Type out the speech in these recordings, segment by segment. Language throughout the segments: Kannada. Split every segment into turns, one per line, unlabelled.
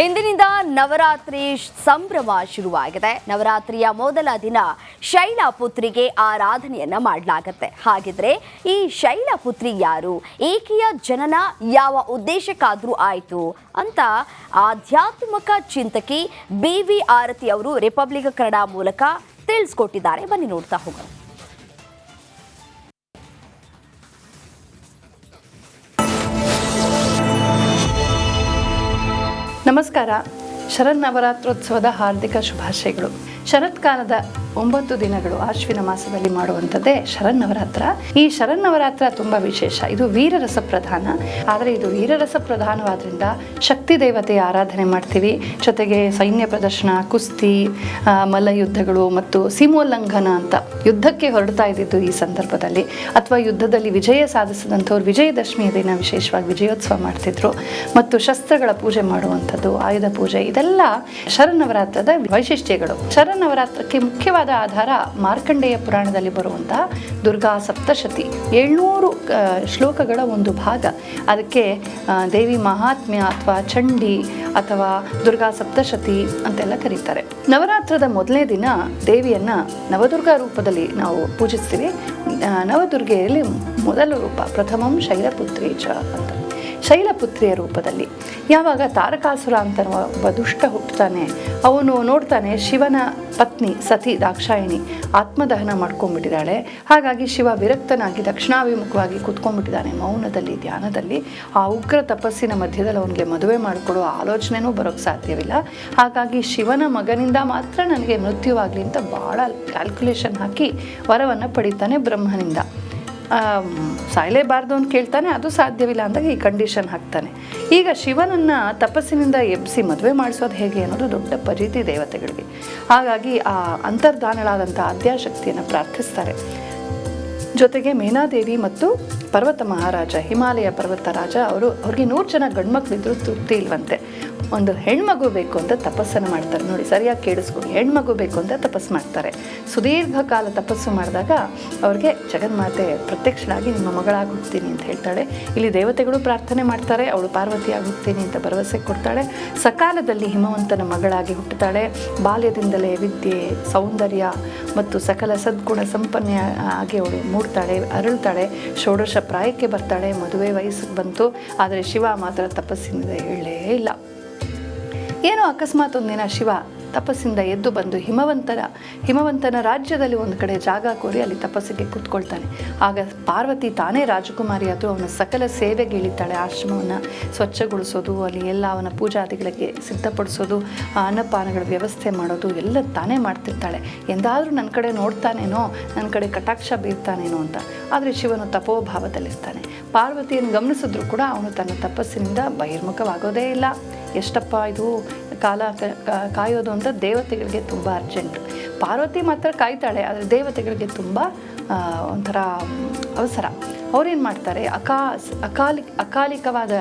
ಇಂದಿನಿಂದ ನವರಾತ್ರಿ ಸಂಭ್ರಮ ಶುರುವಾಗಿದೆ. ನವರಾತ್ರಿಯ ಮೊದಲ ದಿನ ಶೈಲಪುತ್ರಿಗೆ ಆರಾಧನೆಯನ್ನ ಮಾಡಲಾಗುತ್ತೆ. ಹಾಗಿದ್ರೆ ಈ ಶೈಲಪುತ್ರಿ ಯಾರು, ಈಕೆಯ ಜನನ ಯಾವ ಉದ್ದೇಶಕ್ಕಾದ್ರೂ ಆಯಿತು ಅಂತ ಆಧ್ಯಾತ್ಮಿಕ ಚಿಂತಕಿ BV ಆರತಿ ಅವರು ರಿಪಬ್ಲಿಕ್ ಕನ್ನಡ ಮೂಲಕ ತಿಳಿಸ್ಕೊಟ್ಟಿದ್ದಾರೆ. ಬನ್ನಿ ನೋಡ್ತಾ ಹೋಗೋಣ.
ನಮಸ್ಕಾರ. ಶರನ್ನವರಾತ್ರೋತ್ಸವದ ಹಾರ್ದಿಕ ಶುಭಾಶಯಗಳು. ಶರತ್ಕಾಲದ 9 ದಿನಗಳು ಆಶ್ವಿನ ಮಾಸದಲ್ಲಿ ಮಾಡುವಂಥದ್ದೇ ಶರನ್ನವರಾತ್ರ. ಈ ಶರನ್ನವರಾತ್ರ ತುಂಬ ವಿಶೇಷ. ಇದು ವೀರರಸ ಪ್ರಧಾನ. ಆದರೆ ಇದು ವೀರರಸ ಪ್ರಧಾನವಾದ್ರಿಂದ ಶಕ್ತಿ ದೇವತೆಯ ಆರಾಧನೆ ಮಾಡ್ತೀವಿ. ಜೊತೆಗೆ ಸೈನ್ಯ ಪ್ರದರ್ಶನ, ಕುಸ್ತಿ, ಮಲ್ಲಯುದ್ಧಗಳು ಮತ್ತು ಸೀಮೋಲ್ಲಂಘನ ಅಂತ ಯುದ್ಧಕ್ಕೆ ಹೊರಡ್ತಾ ಇದ್ದಿದ್ದು ಈ ಸಂದರ್ಭದಲ್ಲಿ, ಅಥವಾ ಯುದ್ಧದಲ್ಲಿ ವಿಜಯ ಸಾಧಿಸಿದಂಥವ್ರು ವಿಜಯದಶಮಿಯ ದಿನ ವಿಶೇಷವಾಗಿ ವಿಜಯೋತ್ಸವ ಮಾಡ್ತಿದ್ರು. ಮತ್ತು ಶಸ್ತ್ರಗಳ ಪೂಜೆ ಮಾಡುವಂಥದ್ದು, ಆಯುಧ ಪೂಜೆ, ಇದೆಲ್ಲ ಶರನ್ನವರಾತ್ರದ ವೈಶಿಷ್ಟ್ಯಗಳು. ಶರನ್ನವರಾತ್ರಕ್ಕೆ ಮುಖ್ಯವಾದ ಆಧಾರ ಮಾರ್ಕಂಡೇಯ ಪುರಾಣದಲ್ಲಿ ಬರುವಂತಹ ದುರ್ಗಾ ಸಪ್ತಶತಿ, 700 ಶ್ಲೋಕಗಳ ಒಂದು ಭಾಗ. ಅದಕ್ಕೆ ದೇವಿ ಮಹಾತ್ಮ್ಯ ಅಥವಾ ಚಂಡಿ ಅಥವಾ ದುರ್ಗಾ ಸಪ್ತಶತಿ ಅಂತೆಲ್ಲ ಕರೀತಾರೆ. ನವರಾತ್ರದ ಮೊದಲನೇ ದಿನ ದೇವಿಯನ್ನ ನವದುರ್ಗಾ ರೂಪದಲ್ಲಿ ನಾವು ಪೂಜಿಸ್ತೀವಿ. ನವದುರ್ಗೆಯಲ್ಲಿ ಮೊದಲ ರೂಪ ಪ್ರಥಮಂ ಶೈಲಪುತ್ರಿ ಚ ಅಂತ, ಶೈಲಪುತ್ರಿಯ ರೂಪದಲ್ಲಿ. ಯಾವಾಗ ತಾರಕಾಸುರ ಅಂತ ಒಬ್ಬ ದುಷ್ಟ ಹುಟ್ಟುತ್ತಾನೆ, ಅವನು ನೋಡ್ತಾನೆ ಶಿವನ ಪತ್ನಿ ಸತಿ ದಾಕ್ಷಾಯಿಣಿ ಆತ್ಮದಹನ ಮಾಡ್ಕೊಂಡ್ಬಿಟ್ಟಿದ್ದಾಳೆ. ಹಾಗಾಗಿ ಶಿವ ವಿರಕ್ತನಾಗಿ ದಕ್ಷಿಣಾಭಿಮುಖವಾಗಿ ಕೂತ್ಕೊಂಡ್ಬಿಟ್ಟಿದ್ದಾನೆ ಮೌನದಲ್ಲಿ, ಧ್ಯಾನದಲ್ಲಿ. ಆ ಉಗ್ರ ತಪಸ್ಸಿನ ಮಧ್ಯದಲ್ಲಿ ಅವನಿಗೆ ಮದುವೆ ಮಾಡಿಕೊಡುವ ಆಲೋಚನೆನೂ ಬರೋಕ್ಕೆ ಸಾಧ್ಯವಿಲ್ಲ. ಹಾಗಾಗಿ ಶಿವನ ಮಗನಿಂದ ಮಾತ್ರ ನನಗೆ ಮೃತ್ಯುವಾಗಲಿ ಅಂತ ಭಾಳ ಕ್ಯಾಲ್ಕುಲೇಷನ್ ಹಾಕಿ ವರವನ್ನು ಪಡಿತಾನೆ ಬ್ರಹ್ಮನಿಂದ. ಸಾಯಲೇಬಾರ್ದು ಅಂತ ಕೇಳ್ತಾನೆ, ಅದು ಸಾಧ್ಯವಿಲ್ಲ ಅಂದಾಗ ಈ ಕಂಡೀಷನ್ ಹಾಕ್ತಾನೆ. ಈಗ ಶಿವನನ್ನು ತಪಸ್ಸಿನಿಂದ ಎಬ್ಬಿಸಿ ಮದುವೆ ಮಾಡಿಸೋದು ಹೇಗೆ ಅನ್ನೋದು ದೊಡ್ಡ ಪರಿಧಿ ದೇವತೆಗಳಿಗೆ. ಹಾಗಾಗಿ ಆ ಅಂತರ್ಧಾನಳಾದಂಥ ಆದ್ಯಾಶಕ್ತಿಯನ್ನು ಪ್ರಾರ್ಥಿಸ್ತಾರೆ. ಜೊತೆಗೆ ಮೇನಾದೇವಿ ಮತ್ತು ಪರ್ವತ ಮಹಾರಾಜ, ಹಿಮಾಲಯ ಪರ್ವತ ರಾಜ, ಅವ್ರಿಗೆ 100 ಜನ ಗಂಡ್ಮಕ್ಳಿದ್ರು ತೃಪ್ತಿ ಇಲ್ವಂತೆ. ಒಂದು ಹೆಣ್ಮಗು ಬೇಕು ಅಂತ ತಪಸ್ಸನ್ನು ಮಾಡ್ತಾರೆ. ನೋಡಿ, ಸರಿಯಾಗಿ ಕೇಳಿಸ್ಕೊಂಡು, ಹೆಣ್ಮಗು ಬೇಕು ಅಂತ ತಪಸ್ಸು ಮಾಡ್ತಾರೆ. ಸುದೀರ್ಘ ಕಾಲ ತಪಸ್ಸು ಮಾಡಿದಾಗ ಅವ್ರಿಗೆ ಜಗನ್ಮಾತೆ ಪ್ರತ್ಯಕ್ಷನಾಗಿ ನಿಮ್ಮ ಮಗಳಾಗಿ ಹುಡ್ತೀನಿ ಅಂತ ಹೇಳ್ತಾಳೆ. ಇಲ್ಲಿ ದೇವತೆಗಳು ಪ್ರಾರ್ಥನೆ ಮಾಡ್ತಾರೆ, ಅವಳು ಪಾರ್ವತಿಯಾಗಿ ಹುಡ್ತೀನಿ ಅಂತ ಭರವಸೆ ಕೊಡ್ತಾಳೆ. ಸಕಾಲದಲ್ಲಿ ಹಿಮವಂತನ ಮಗಳಾಗಿ ಹುಟ್ಟುತ್ತಾಳೆ. ಬಾಲ್ಯದಿಂದಲೇ ವಿದ್ಯೆ, ಸೌಂದರ್ಯ ಮತ್ತು ಸಕಲ ಸದ್ಗುಣ ಸಂಪನ್ನ ಆಗಿ ಅವಳು ಮೂಡ್ತಾಳೆ, ಅರಳ್ತಾಳೆ. ಷೋಡಶ ಪ್ರಾಯಕ್ಕೆ ಬರ್ತಾಳೆ, ಮದುವೆ ವಯಸ್ಸಿಗೆ ಬಂತು. ಆದರೆ ಶಿವ ಮಾತ್ರ ತಪಸ್ಸಿನಿಂದ ಹೇಳಲೇ ಇಲ್ಲ. ಏನೋ ಅಕಸ್ಮಾತ್ ಒಂದಿನ ಶಿವ ತಪಸ್ಸಿಂದ ಎದ್ದು ಬಂದು ಹಿಮವಂತನ ರಾಜ್ಯದಲ್ಲಿ ಒಂದು ಕಡೆ ಜಾಗ ಕೋರಿ ಅಲ್ಲಿ ತಪಸ್ಸಿಗೆ ಕೂತ್ಕೊಳ್ತಾನೆ. ಆಗ ಪಾರ್ವತಿ ತಾನೇ ರಾಜಕುಮಾರಿ ಆದರೂ ಅವನ ಸಕಲ ಸೇವೆಗೆ ಇಳಿತಾಳೆ. ಆಶ್ರಮವನ್ನು ಸ್ವಚ್ಛಗೊಳಿಸೋದು, ಅಲ್ಲಿ ಎಲ್ಲ ಅವನ ಪೂಜಾದಿಗಳಿಗೆ ಸಿದ್ಧಪಡಿಸೋದು, ಅನ್ನಪಾನಗಳ ವ್ಯವಸ್ಥೆ ಮಾಡೋದು ಎಲ್ಲ ತಾನೇ ಮಾಡ್ತಿರ್ತಾಳೆ. ಎಂದಾದರೂ ನನ್ನ ಕಡೆ ನೋಡ್ತಾನೇನೋ, ನನ್ನ ಕಡೆ ಕಟಾಕ್ಷ ಬೀರ್ತಾನೇನೋ ಅಂತ. ಆದರೆ ಶಿವನು ತಪೋಭಾವದಲ್ಲಿರ್ತಾನೆ. ಪಾರ್ವತಿಯನ್ನು ಗಮನಿಸಿದ್ರು ಕೂಡ ಅವನು ತನ್ನ ತಪಸ್ಸಿನಿಂದ ಬಹಿರ್ಮುಖವಾಗೋದೇ ಇಲ್ಲ. ಎಷ್ಟಪ್ಪ ಇದು ಕಾಲ ಕಾಯೋದು ಅಂತ ದೇವತೆಗಳಿಗೆ ತುಂಬ ಅರ್ಜೆಂಟ್. ಪಾರ್ವತಿ ಮಾತ್ರ ಕಾಯ್ತಾಳೆ, ಆದರೆ ದೇವತೆಗಳಿಗೆ ತುಂಬ ಒಂಥರ ಅವಸರ. ಅವ್ರೇನು ಮಾಡ್ತಾರೆ, ಅಕಾಲಿಕವಾದ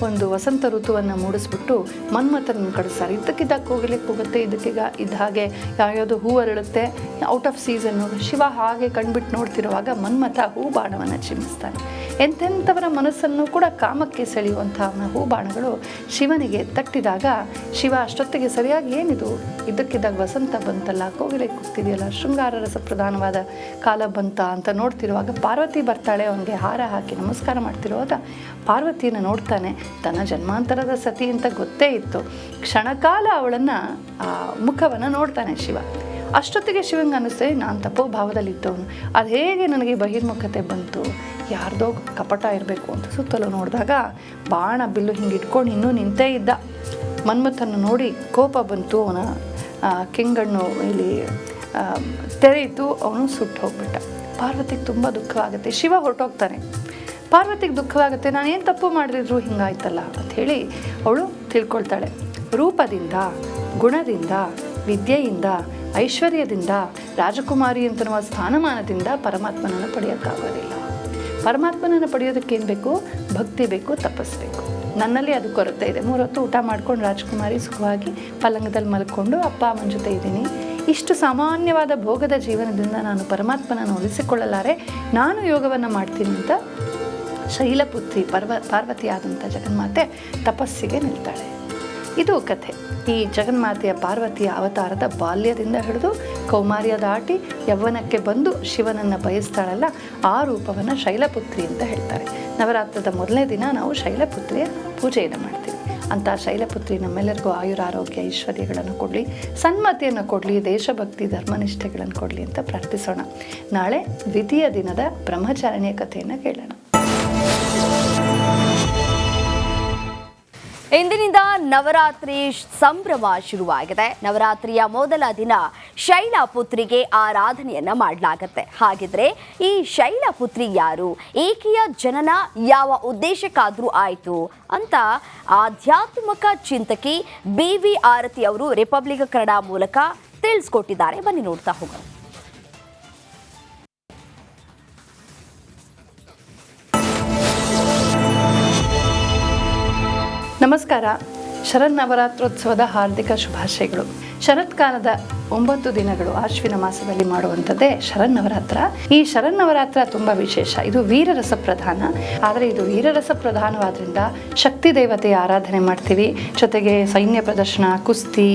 ಒಂದು ವಸಂತ ಋತುವನ್ನು ಮೂಡಿಸ್ಬಿಟ್ಟು ಮನ್ಮಥನ ಕಳಿಸ್ತಾರೆ. ಇದ್ದಕ್ಕಿದ್ದಾಗ ಹೋಗ್ಲಿಕ್ಕೆ ಹೋಗುತ್ತೆ, ಇದ್ದ ಹಾಗೆ ಯಾವ್ಯಾವುದು ಹೂ ಅರಳುತ್ತೆ, ಔಟ್ ಆಫ್ ಸೀಸನ್ನು. ಶಿವ ಹಾಗೆ ಕಣ್ಬಿಟ್ಟು ನೋಡ್ತಿರುವಾಗ ಮನ್ಮಥ ಹೂ ಬಾಣವನ್ನು ಚಿಮ್ಮಿಸ್ತಾನೆ. ಎಂತೆಂಥವರ ಮನಸ್ಸನ್ನು ಕೂಡ ಕಾಮಕ್ಕೆ ಸೆಳೆಯುವಂಥ ಅವನ ಹೂ ಬಾಣಗಳು ಶಿವನಿಗೆ ತಟ್ಟಿದಾಗ ಶಿವ ಅಷ್ಟೊತ್ತಿಗೆ ಸರಿಯಾಗಿ ಏನಿದು, ಇದ್ದಕ್ಕಿದ್ದಾಗ ವಸಂತ ಬಂತಲ್ಲ, ಕೋಗಿಲೆ ಕೂಗ್ತಿದೆಯಲ್ಲ, ಶೃಂಗಾರ ರಸ ಪ್ರಧಾನವಾದ ಕಾಲ ಬಂತ ಅಂತ ನೋಡ್ತಿರುವಾಗ ಪಾರ್ವತಿ ಬರ್ತಾಳೆ. ಅವನಿಗೆ ಹಾರ ಹಾಕಿ ನಮಸ್ಕಾರ ಮಾಡ್ತಿರುವಾಗ ಪಾರ್ವತಿಯನ್ನು ನೋಡ್ತಾನೆ. ತನ್ನ ಜನ್ಮಾಂತರದ ಸತಿ ಅಂತ ಗೊತ್ತೇ ಇತ್ತು. ಕ್ಷಣಕಾಲ ಅವಳನ್ನು ಮುಖವನ್ನು ನೋಡ್ತಾನೆ ಶಿವ. ಅಷ್ಟೊತ್ತಿಗೆ ಶಿವಂಗೆ ಅನ್ನಿಸ್ತೇ, ನಾನು ತಪೋಭಾವದಲ್ಲಿದ್ದವನು, ಅದು ಹೇಗೆ ನನಗೆ ಬಹಿರ್ಮುಖತೆ ಬಂತು, ಯಾರ್ದೋ ಕಪಟ ಇರಬೇಕು ಅಂತ ಸುತ್ತಲೂ ನೋಡಿದಾಗ ಬಾಣ ಬಿಲ್ಲು ಹಿಂಗೆ ಇಟ್ಕೊಂಡು ಇನ್ನೂ ನಿಂತೇ ಇದ್ದ. ಮನ್ಮಥನ್ನು ನೋಡಿ ಕೋಪ ಬಂತು. ಅವನ ಕೆಂಗಣ್ಣು ಇಲ್ಲಿ ತೆರೆಯಿತು, ಅವನು ಸುಟ್ಟು ಹೋಗ್ಬಿಟ್ಟ. ಪಾರ್ವತಿಗೆ ತುಂಬ ದುಃಖವಾಗುತ್ತೆ. ಶಿವ ಹೊರಟೋಗ್ತಾನೆ. ಪಾರ್ವತಿಗೆ ದುಃಖವಾಗುತ್ತೆ, ನಾನೇನು ತಪ್ಪು ಮಾಡಿದ್ರು ಹಿಂಗಾಯ್ತಲ್ಲ ಅಂಥೇಳಿ ಅವಳು ತಿಳ್ಕೊಳ್ತಾಳೆ. ರೂಪದಿಂದ, ಗುಣದಿಂದ, ವಿದ್ಯೆಯಿಂದ, ಐಶ್ವರ್ಯದಿಂದ, ರಾಜಕುಮಾರಿ ಅಂತನ್ನುವ ಸ್ಥಾನಮಾನದಿಂದ ಪರಮಾತ್ಮನನ್ನು ಪಡೆಯೋಕ್ಕಾಗೋದಿಲ್ಲ. ಪರಮಾತ್ಮನನ್ನು ಪಡೆಯೋದಕ್ಕೇನು ಬೇಕು? ಭಕ್ತಿ ಬೇಕು, ತಪಸ್ಬೇಕು. ನನ್ನಲ್ಲಿ ಅದು ಕೊರತೆ ಇದೆ. 3 ಹೊತ್ತು ಊಟ ಮಾಡ್ಕೊಂಡು ರಾಜಕುಮಾರಿ ಸುಖವಾಗಿ ಪಲ್ಲಂಗದಲ್ಲಿ ಮಲ್ಕೊಂಡು ಅಪ್ಪ ಅಮ್ಮನ ಜೊತೆ ಇದ್ದೀನಿ. ಇಷ್ಟು ಸಾಮಾನ್ಯವಾದ ಭೋಗದ ಜೀವನದಿಂದ ನಾನು ಪರಮಾತ್ಮನನ್ನು ಉಳಿಸಿಕೊಳ್ಳಲಾರೆ, ನಾನು ಯೋಗವನ್ನು ಮಾಡ್ತೀನಿ ಅಂತ ಶೈಲಪುತ್ರಿ ಪಾರ್ವತಿಯಾದಂಥ ಜಗನ್ಮಾತೆ ತಪಸ್ಸಿಗೆ ನಿಲ್ತಾಳೆ. ಇದು ಕಥೆ. ಈ ಜಗನ್ಮಾತೆಯ ಪಾರ್ವತಿಯ ಅವತಾರದ ಬಾಲ್ಯದಿಂದ ಹಿಡಿದು ಕೌಮಾರ್ಯ ದಾಟಿ ಯೌವನಕ್ಕೆ ಬಂದು ಶಿವನನ್ನು ಬಯಸ್ತಾಳಲ್ಲ, ಆ ರೂಪವನ್ನು ಶೈಲಪುತ್ರಿ ಅಂತ ಹೇಳ್ತಾರೆ. ನವರಾತ್ರದ ಮೊದಲನೇ ದಿನ ನಾವು ಶೈಲಪುತ್ರಿಯ ಪೂಜೆಯನ್ನು ಮಾಡ್ತೀವಿ. ಅಂಥ ಶೈಲಪುತ್ರಿ ನಮ್ಮೆಲ್ಲರಿಗೂ ಆಯುರಾರೋಗ್ಯ ಐಶ್ವರ್ಯಗಳನ್ನು ಕೊಡಲಿ, ಸನ್ಮತಿಯನ್ನು ಕೊಡಲಿ, ದೇಶಭಕ್ತಿ ಧರ್ಮನಿಷ್ಠೆಗಳನ್ನು ಕೊಡಲಿ ಅಂತ ಪ್ರಾರ್ಥಿಸೋಣ. ನಾಳೆ ದ್ವಿತೀಯ ದಿನದ ಬ್ರಹ್ಮಚಾರಿಣಿಯ ಕಥೆಯನ್ನು ಕೇಳೋಣ.
ಇಂದಿನಿಂದ ನವರಾತ್ರಿ ಸಂಭ್ರಮ ಶುರುವಾಗಿದೆ. ನವರಾತ್ರಿಯ ಮೊದಲ ದಿನ ಶೈಲಪುತ್ರಿಗೆ ಆರಾಧನೆಯನ್ನ ಮಾಡಲಾಗುತ್ತೆ. ಹಾಗಿದ್ರೆ ಈ ಶೈಲಪುತ್ರಿ ಯಾರು, ಈಕೆಯ ಜನನ ಯಾವ ಉದ್ದೇಶಕ್ಕಾದ್ರೂ ಆಯಿತು ಅಂತ ಆಧ್ಯಾತ್ಮಿಕ ಚಿಂತಕಿ BV ಆರತಿ ಅವರು ರಿಪಬ್ಲಿಕ್ ಕನ್ನಡ ಮೂಲಕ ತಿಳಿಸ್ಕೊಟ್ಟಿದ್ದಾರೆ. ಬನ್ನಿ ನೋಡ್ತಾ ಹೋಗೋಣ.
ನಮಸ್ಕಾರ. ಶರನ್ನವರಾತ್ರೋತ್ಸವದ ಹಾರ್ದಿಕ ಶುಭಾಶಯಗಳು. ಶರತ್ಕಾಲದ 9 ದಿನಗಳು ಆಶ್ವಿನ ಮಾಸದಲ್ಲಿ ಮಾಡುವಂಥದ್ದೇ ಶರನ್ನವರಾತ್ರ. ಈ ಶರನ್ನವರಾತ್ರ ತುಂಬ ವಿಶೇಷ. ಇದು ವೀರರಸ ಪ್ರಧಾನ. ಆದರೆ ಇದು ವೀರರಸ ಪ್ರಧಾನವಾದ್ರಿಂದ ಶಕ್ತಿ ದೇವತೆಯ ಆರಾಧನೆ ಮಾಡ್ತೀವಿ. ಜೊತೆಗೆ ಸೈನ್ಯ ಪ್ರದರ್ಶನ, ಕುಸ್ತಿ,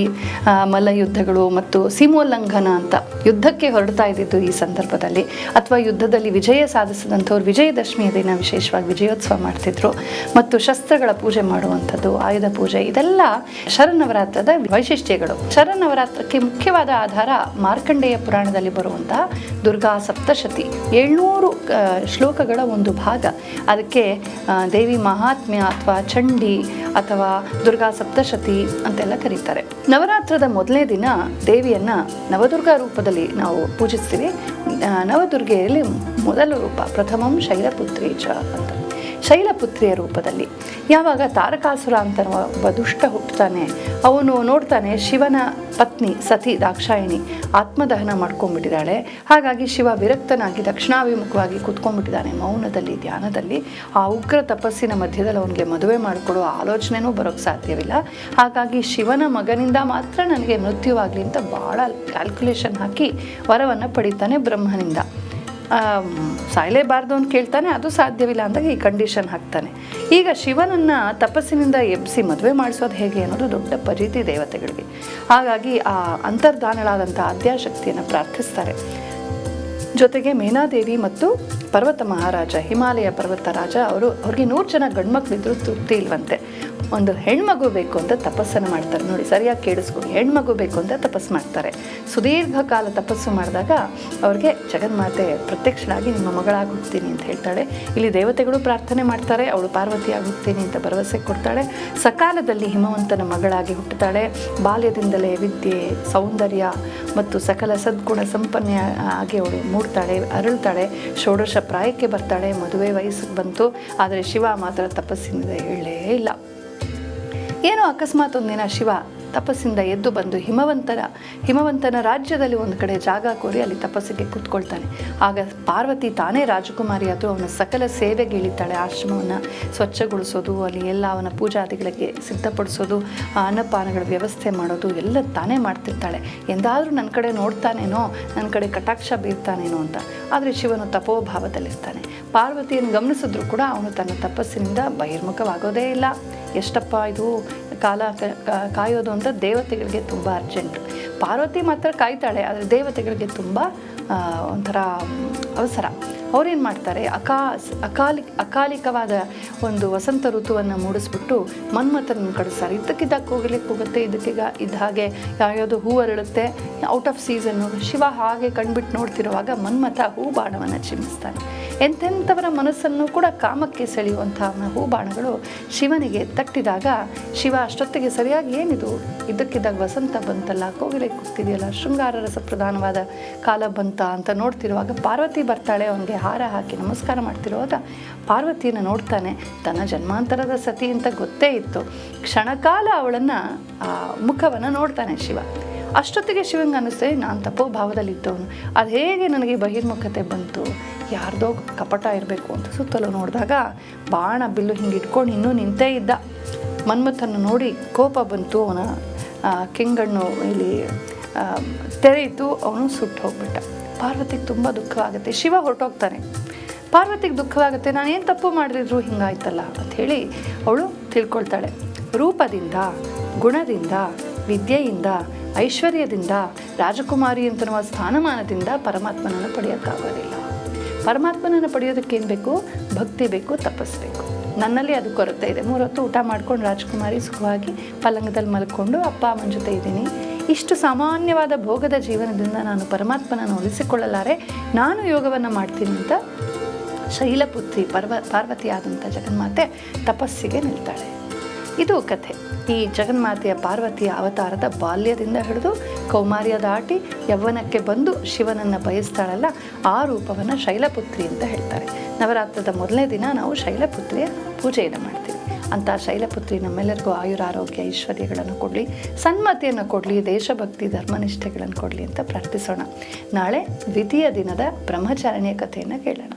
ಮಲ್ಲಯುದ್ಧಗಳು ಮತ್ತು ಸೀಮೋಲ್ಲಂಘನ ಅಂತ ಯುದ್ಧಕ್ಕೆ ಹೊರಡ್ತಾ ಇದ್ದಿದ್ದು ಈ ಸಂದರ್ಭದಲ್ಲಿ, ಅಥವಾ ಯುದ್ಧದಲ್ಲಿ ವಿಜಯ ಸಾಧಿಸಿದಂಥವ್ರು ವಿಜಯದಶಮಿಯ ದಿನ ವಿಶೇಷವಾಗಿ ವಿಜಯೋತ್ಸವ ಮಾಡ್ತಿದ್ರು. ಮತ್ತು ಶಸ್ತ್ರಗಳ ಪೂಜೆ ಮಾಡುವಂಥದ್ದು, ಆಯುಧ ಪೂಜೆ, ಇದೆಲ್ಲ ಶರನ್ನವರಾತ್ರದ ವೈಶಿಷ್ಟ್ಯಗಳು. ಶರನ್ನವರಾತ್ರಕ್ಕೆ ಮುಖ್ಯವಾದ ಆಧಾರ ಮಾರ್ಕಂಡೇಯ ಪುರಾಣದಲ್ಲಿ ಬರುವಂತಹ ದುರ್ಗಾ ಸಪ್ತಶತಿ, 700 ಶ್ಲೋಕಗಳ ಒಂದು ಭಾಗ. ಅದಕ್ಕೆ ದೇವಿ ಮಹಾತ್ಮ್ಯ ಅಥವಾ ಚಂಡಿ ಅಥವಾ ದುರ್ಗಾ ಸಪ್ತಶತಿ ಅಂತೆಲ್ಲ ಕರೀತಾರೆ. ನವರಾತ್ರದ ಮೊದಲನೇ ದಿನ ದೇವಿಯನ್ನ ನವದುರ್ಗಾ ರೂಪದಲ್ಲಿ ನಾವು ಪೂಜಿಸ್ತೀವಿ. ನವದುರ್ಗೆಯಲ್ಲಿ ಮೊದಲ ರೂಪ ಪ್ರಥಮಂ ಶೈಲಪುತ್ರಿ ಚ ಅಂತ, ಶೈಲಪುತ್ರಿಯ ರೂಪದಲ್ಲಿ. ಯಾವಾಗ ತಾರಕಾಸುರ ಅಂತ ಒಬ್ಬ ದುಷ್ಟ ಹುಟ್ಟುತ್ತಾನೆ, ಅವನು ನೋಡ್ತಾನೆ ಶಿವನ ಪತ್ನಿ ಸತಿ ದಾಕ್ಷಾಯಿಣಿ ಆತ್ಮದಹನ ಮಾಡ್ಕೊಂಡ್ಬಿಟ್ಟಿದ್ದಾಳೆ. ಹಾಗಾಗಿ ಶಿವ ವಿರಕ್ತನಾಗಿ ದಕ್ಷಿಣಾಭಿಮುಖವಾಗಿ ಕೂತ್ಕೊಂಡ್ಬಿಟ್ಟಿದ್ದಾನೆ ಮೌನದಲ್ಲಿ, ಧ್ಯಾನದಲ್ಲಿ. ಆ ಉಗ್ರ ತಪಸ್ಸಿನ ಮಧ್ಯದಲ್ಲಿ ಅವನಿಗೆ ಮದುವೆ ಮಾಡಿಕೊಡೋ ಆಲೋಚನೆನೂ ಬರೋಕ್ಕೆ ಸಾಧ್ಯವಿಲ್ಲ. ಹಾಗಾಗಿ ಶಿವನ ಮಗನಿಂದ ಮಾತ್ರ ನನಗೆ ಮೃತ್ಯುವಾಗಲಿ ಅಂತ ಭಾಳ ಕ್ಯಾಲ್ಕುಲೇಷನ್ ಹಾಕಿ ವರವನ್ನು ಪಡಿತಾನೆ ಬ್ರಹ್ಮನಿಂದ. ಸಾಯಲೇಬಾರ್ದು ಅಂತ ಕೇಳ್ತಾನೆ, ಅದು ಸಾಧ್ಯವಿಲ್ಲ ಅಂದಾಗ ಈ ಕಂಡೀಷನ್ ಹಾಕ್ತಾನೆ. ಈಗ ಶಿವನನ್ನು ತಪಸ್ಸಿನಿಂದ ಎಬ್ಬಿಸಿ ಮದುವೆ ಮಾಡಿಸೋದು ಹೇಗೆ ಅನ್ನೋದು ದೊಡ್ಡ ಪರೀತಿ ದೇವತೆಗಳಿಗೆ. ಹಾಗಾಗಿ ಆ ಅಂತರ್ಧಾನಳಾದಂಥ ಆದ್ಯಾಶಕ್ತಿಯನ್ನು ಪ್ರಾರ್ಥಿಸ್ತಾರೆ. ಜೊತೆಗೆ ಮೇನಾದೇವಿ ಮತ್ತು ಪರ್ವತ ಮಹಾರಾಜ, ಹಿಮಾಲಯ ಪರ್ವತ ರಾಜ, ಅವ್ರಿಗೆ 100 ಜನ ಗಂಡ್ಮಕ್ಳಿದ್ರು ತೃಪ್ತಿ ಇಲ್ವಂತೆ. ಒಂದು ಹೆಣ್ಮಗು ಬೇಕು ಅಂತ ತಪಸ್ಸನ್ನು ಮಾಡ್ತಾರೆ. ನೋಡಿ, ಸರಿಯಾಗಿ ಕೇಳಿಸ್ಕೊಂಡು, ಹೆಣ್ಮಗು ಬೇಕು ಅಂತ ತಪಸ್ಸು ಮಾಡ್ತಾರೆ. ಸುದೀರ್ಘ ಕಾಲ ತಪಸ್ಸು ಮಾಡಿದಾಗ ಅವ್ರಿಗೆ ಜಗನ್ಮಾತೆ ಪ್ರತ್ಯಕ್ಷನಾಗಿ ನಿಮ್ಮ ಮಗಳಾಗಿ ಹುಡ್ತೀನಿ ಅಂತ ಹೇಳ್ತಾಳೆ. ಇಲ್ಲಿ ದೇವತೆಗಳು ಪ್ರಾರ್ಥನೆ ಮಾಡ್ತಾರೆ, ಅವಳು ಪಾರ್ವತಿಯಾಗಿ ಹುಡ್ತೀನಿ ಅಂತ ಭರವಸೆ ಕೊಡ್ತಾಳೆ. ಸಕಾಲದಲ್ಲಿ ಹಿಮವಂತನ ಮಗಳಾಗಿ ಹುಟ್ಟುತ್ತಾಳೆ. ಬಾಲ್ಯದಿಂದಲೇ ವಿದ್ಯೆ, ಸೌಂದರ್ಯ ಮತ್ತು ಸಕಲ ಸದ್ಗುಣ ಸಂಪನ್ನ ಆಗಿ ಅವಳು ಮೂಡ್ತಾಳೆ, ಅರಳ್ತಾಳೆ. ಷೋಡಶ ಪ್ರಾಯಕ್ಕೆ ಬರ್ತಾಳೆ. ಮದುವೆ ವಯಸ್ಸಿಗೆ ಬಂತು. ಆದರೆ ಶಿವ ಮಾತ್ರ ತಪಸ್ಸಿನಿಂದ ಹೇಳಲೇ ಇಲ್ಲ. ಏನೋ ಅಕಸ್ಮಾತ್ ಒಂದಿನ ಶಿವ ತಪಸ್ಸಿಂದ ಎದ್ದು ಬಂದು ಹಿಮವಂತನ ರಾಜ್ಯದಲ್ಲಿ ಒಂದು ಕಡೆ ಜಾಗ ಕೋರಿ ಅಲ್ಲಿ ತಪಸ್ಸಿಗೆ ಕೂತ್ಕೊಳ್ತಾನೆ. ಆಗ ಪಾರ್ವತಿ ತಾನೇ ರಾಜಕುಮಾರಿ ಆದರೂ ಅವನ ಸಕಲ ಸೇವೆಗೆ ಇಳಿತಾಳೆ. ಆಶ್ರಮವನ್ನು ಸ್ವಚ್ಛಗೊಳಿಸೋದು, ಅಲ್ಲಿ ಎಲ್ಲ ಅವನ ಪೂಜಾದಿಗಳಿಗೆ ಸಿದ್ಧಪಡಿಸೋದು, ಅನ್ನಪಾನಗಳ ವ್ಯವಸ್ಥೆ ಮಾಡೋದು ಎಲ್ಲ ತಾನೇ ಮಾಡ್ತಿರ್ತಾಳೆ. ಎಂದಾದರೂ ನನ್ನ ಕಡೆ ನೋಡ್ತಾನೇನೋ, ನನ್ನ ಕಡೆ ಕಟಾಕ್ಷ ಬೀರ್ತಾನೇನೋ ಅಂತ. ಆದರೆ ಶಿವನು ತಪೋಭಾವದಲ್ಲಿರ್ತಾನೆ. ಪಾರ್ವತಿಯನ್ನು ಗಮನಿಸಿದ್ರು ಕೂಡ ಅವನು ತನ್ನ ತಪಸ್ಸಿನಿಂದ ಬಹಿರ್ಮುಖವಾಗೋದೇ ಇಲ್ಲ. ಎಷ್ಟಪ್ಪ ಇದು ಕಾಲ ಕಾಯೋದು ಅಂತ ದೇವತೆಗಳಿಗೆ ತುಂಬ ಅರ್ಜೆಂಟು. ಪಾರ್ವತಿ ಮಾತ್ರ ಕಾಯ್ತಾಳೆ, ಆದರೆ ದೇವತೆಗಳಿಗೆ ತುಂಬ ಒಂಥರ ಅವಸರ. ಅವ್ರೇನು ಮಾಡ್ತಾರೆ, ಅಕಾಲಿಕವಾದ ಒಂದು ವಸಂತ ಋತುವನ್ನು ಮೂಡಿಸ್ಬಿಟ್ಟು ಮನ್ಮಥನ ಕಳಿಸ್ತಾರೆ. ಇದ್ದಕ್ಕಿದ್ದಾಗ ಹೋಗ್ಲಿಕ್ಕೆ ಹೋಗುತ್ತೆ, ಇದ್ದಕ್ಕೀಗ ಇದ್ದ ಹಾಗೆ ಯಾವ್ಯಾವುದು ಹೂ ಅರಳುತ್ತೆ, ಔಟ್ ಆಫ್ ಸೀಸನ್ನು. ಶಿವ ಹಾಗೆ ಕಣ್ಬಿಟ್ಟು ನೋಡ್ತಿರುವಾಗ ಮನ್ಮಥ ಹೂ ಬಾಣವನ್ನು ಚಿಮ್ಮಿಸ್ತಾನೆ. ಎಂತೆಂಥವರ ಮನಸ್ಸನ್ನು ಕೂಡ ಕಾಮಕ್ಕೆ ಸೆಳೆಯುವಂಥ ಹೂ ಬಾಣಗಳು ಶಿವನಿಗೆ ತಟ್ಟಿದಾಗ ಶಿವ ಅಷ್ಟೊತ್ತಿಗೆ ಸರಿಯಾಗಿ ಏನಿದು, ಇದ್ದಕ್ಕಿದ್ದಾಗ ವಸಂತ ಬಂತಲ್ಲ, ಕೋಗಿಲೆ ಕೂಗ್ತಿದೆಯಲ್ಲ, ಶೃಂಗಾರ ರಸ ಪ್ರಧಾನವಾದ ಕಾಲ ಬಂತ ಅಂತ ನೋಡ್ತಿರುವಾಗ ಪಾರ್ವತಿ ಬರ್ತಾಳೆ. ಅವನಿಗೆ ಹಾರ ಹಾಕಿ ನಮಸ್ಕಾರ ಮಾಡ್ತಿರುವಾಗ ಪಾರ್ವತಿಯನ್ನು ನೋಡ್ತಾನೆ. ತನ್ನ ಜನ್ಮಾಂತರದ ಸತಿ ಅಂತ ಗೊತ್ತೇ ಇತ್ತು. ಕ್ಷಣಕಾಲ ಅವಳನ್ನು ಮುಖವನ್ನು ನೋಡ್ತಾನೆ ಶಿವ. ಅಷ್ಟೊತ್ತಿಗೆ ಶಿವಂಗೆ ಅನ್ನಿಸ್ತೇ, ನಾನು ತಪೋಭಾವದಲ್ಲಿದ್ದವನು, ಅದು ಹೇಗೆ ನನಗೆ ಬಹಿರ್ಮುಖತೆ ಬಂತು, ಯಾರ್ದೋ ಕಪಟ ಇರಬೇಕು ಅಂತ ಸುತ್ತಲೂ ನೋಡಿದಾಗ ಬಾಣ ಬಿಲ್ಲು ಹಿಂಗೆ ಇಟ್ಕೊಂಡು ಇನ್ನೂ ನಿಂತೇ ಇದ್ದ. ಮನ್ಮಥನ್ನು ನೋಡಿ ಕೋಪ ಬಂತು. ಅವನ ಕೆಂಗಣ್ಣು ಇಲ್ಲಿ ತೆರೆಯಿತು. ಅವನು ಸುಟ್ಟು ಹೋಗ್ಬಿಟ್ಟ. ಪಾರ್ವತಿಗೆ ತುಂಬ ದುಃಖವಾಗುತ್ತೆ. ಶಿವ ಹೊರಟೋಗ್ತಾನೆ. ಪಾರ್ವತಿಗೆ ದುಃಖವಾಗುತ್ತೆ, ನಾನೇನು ತಪ್ಪು ಮಾಡಿದ್ರು ಹಿಂಗಾಯ್ತಲ್ಲ ಅಂಥೇಳಿ ಅವಳು ತಿಳ್ಕೊಳ್ತಾಳೆ. ರೂಪದಿಂದ ಗುಣದಿಂದ, ವಿದ್ಯೆಯಿಂದ, ಐಶ್ವರ್ಯದಿಂದ, ರಾಜಕುಮಾರಿ ಅಂತನ್ನುವ ಸ್ಥಾನಮಾನದಿಂದ ಪರಮಾತ್ಮನನ್ನು ಪಡೆಯೋಕ್ಕಾಗೋದಿಲ್ಲ. ಪರಮಾತ್ಮನನ್ನು ಪಡೆಯೋದಕ್ಕೆ ಏನು ಬೇಕು? ಭಕ್ತಿ ಬೇಕು, ತಪಸ್ಬೇಕು. ನನ್ನಲ್ಲಿ ಅದು ಕೊರತೆ ಇದೆ. 3 ಹೊತ್ತು ಊಟ ಮಾಡ್ಕೊಂಡು ರಾಜಕುಮಾರಿ ಸುಖವಾಗಿ ಪಲ್ಲಂಗದಲ್ಲಿ ಮಲ್ಕೊಂಡು ಅಪ್ಪ ಅಮ್ಮನ ಜೊತೆ ಇದ್ದೀನಿ. ಇಷ್ಟು ಸಾಮಾನ್ಯವಾದ ಭೋಗದ ಜೀವನದಿಂದ ನಾನು ಪರಮಾತ್ಮನನ್ನು ಒಲಿಸಿಕೊಳ್ಳಲಾರೆ, ನಾನು ಯೋಗವನ್ನು ಮಾಡ್ತೀನಿ ಅಂತ ಶೈಲಪುತ್ರಿ ಪಾರ್ವತಿಯಾದಂಥ ಜಗನ್ಮಾತೆ ತಪಸ್ಸಿಗೆ ನಿಲ್ತಾಳೆ. ಇದು ಕಥೆ. ಈ ಜಗನ್ಮಾತೆಯ ಪಾರ್ವತಿಯ ಅವತಾರದ ಬಾಲ್ಯದಿಂದ ಹಿಡಿದು ಕೌಮಾರ್ಯ ದಾಟಿ ಯೌವನಕ್ಕೆ ಬಂದು ಶಿವನನ್ನು ಬಯಸ್ತಾಳಲ್ಲ, ಆ ರೂಪವನ್ನು ಶೈಲಪುತ್ರಿ ಅಂತ ಹೇಳ್ತಾರೆ. ನವರಾತ್ರದ ಮೊದಲನೇ ದಿನ ನಾವು ಶೈಲಪುತ್ರಿಯ ಪೂಜೆಯನ್ನು ಮಾಡ್ತೀವಿ. ಅಂಥ ಶೈಲಪುತ್ರಿ ನಮ್ಮೆಲ್ಲರಿಗೂ ಆಯುರಾರೋಗ್ಯ ಐಶ್ವರ್ಯಗಳನ್ನು ಕೊಡಲಿ, ಸನ್ಮತಿಯನ್ನು ಕೊಡಲಿ, ದೇಶಭಕ್ತಿ ಧರ್ಮನಿಷ್ಠೆಗಳನ್ನು ಕೊಡಲಿ ಅಂತ ಪ್ರಾರ್ಥಿಸೋಣ. ನಾಳೆ ದ್ವಿತೀಯ ದಿನದ ಬ್ರಹ್ಮಚಾರಿಣಿಯ ಕಥೆಯನ್ನು ಕೇಳೋಣ.